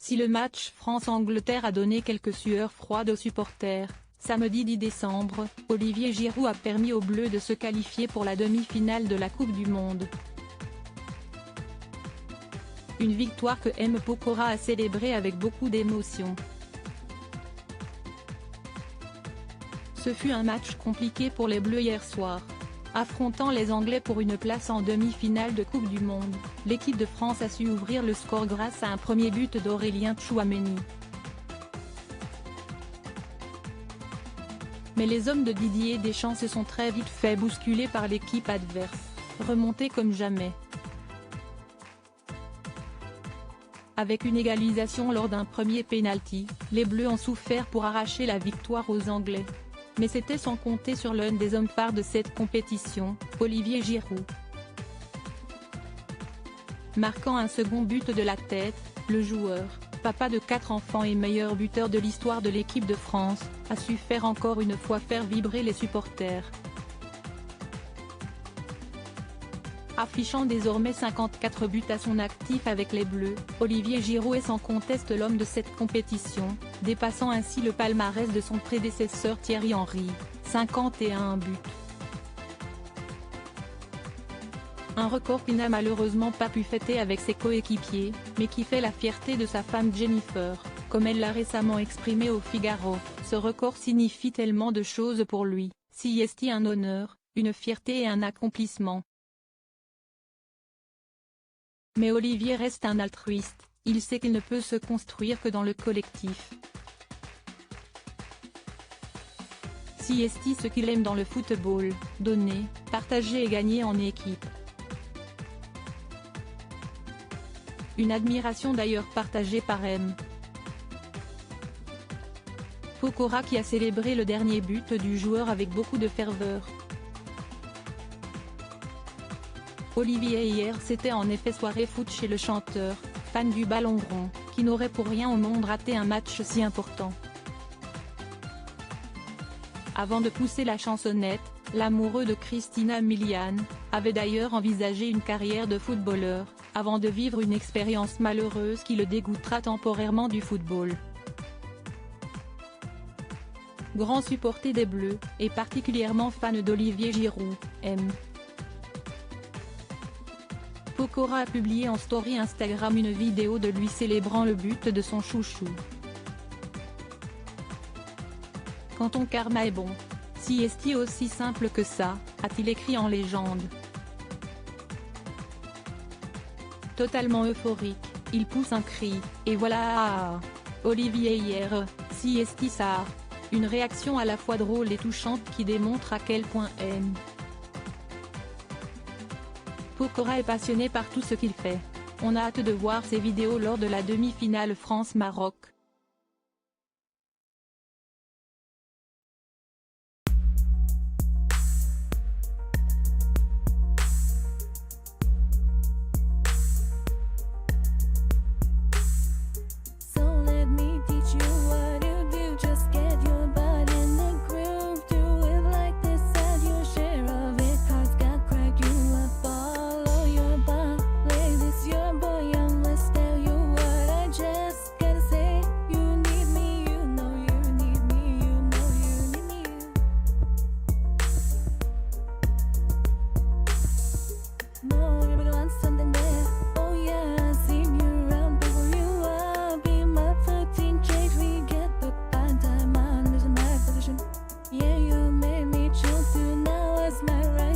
Si le match France-Angleterre a donné quelques sueurs froides aux supporters, samedi 10 décembre, Olivier Giroud a permis aux Bleus de se qualifier pour la demi-finale de la Coupe du Monde. Une victoire que M. Pokora a célébrée avec beaucoup d'émotion. Ce fut un match compliqué pour les Bleus hier soir. Affrontant les Anglais pour une place en demi-finale de Coupe du Monde, l'équipe de France a su ouvrir le score grâce à un premier but d'Aurélien Tchouaméni. Mais les hommes de Didier Deschamps se sont très vite fait bousculer par l'équipe adverse, remontée comme jamais. Avec une égalisation lors d'un premier pénalty, les Bleus ont souffert pour arracher la victoire aux Anglais. Mais c'était sans compter sur l'un des hommes phares de cette compétition, Olivier Giroud. Marquant un second but de la tête, le joueur, papa de 4 enfants et meilleur buteur de l'histoire de l'équipe de France, a su faire encore une fois faire vibrer les supporters. Affichant désormais 54 buts à son actif avec les Bleus, Olivier Giroud est sans conteste l'homme de cette compétition, dépassant ainsi le palmarès de son prédécesseur Thierry Henry, 51 buts. Un record qu'il n'a malheureusement pas pu fêter avec ses coéquipiers, mais qui fait la fierté de sa femme Jennifer, comme elle l'a récemment exprimé au Figaro. Ce record signifie tellement de choses pour lui, si est un honneur, une fierté et un accomplissement. Mais Olivier reste un altruiste, il sait qu'il ne peut se construire que dans le collectif. Si est ce qu'il aime dans le football, donner, partager et gagner en équipe. Une admiration d'ailleurs partagée par M. Pokora qui a célébré le dernier but du joueur avec beaucoup de ferveur. Olivier hier c'était en effet soirée foot chez le chanteur, fan du ballon rond, qui n'aurait pour rien au monde raté un match si important. Avant de pousser la chansonnette, l'amoureux de Christina Milian, avait d'ailleurs envisagé une carrière de footballeur, avant de vivre une expérience malheureuse qui le dégoûtera temporairement du football. Grand supporter des Bleus, et particulièrement fan d'Olivier Giroud, M. Pokora a publié en story Instagram une vidéo de lui célébrant le but de son chouchou. Quand ton karma est bon, si est-il aussi simple que ça, a-t-il écrit en légende. Totalement euphorique, il pousse un cri, et voilà Olivier hier, si est ça. Une réaction à la fois drôle et touchante qui démontre à quel point M. Pokora est passionné par tout ce qu'il fait. On a hâte de voir ses vidéos lors de la demi-finale France-Maroc. Yeah, you made me choose to now as my right.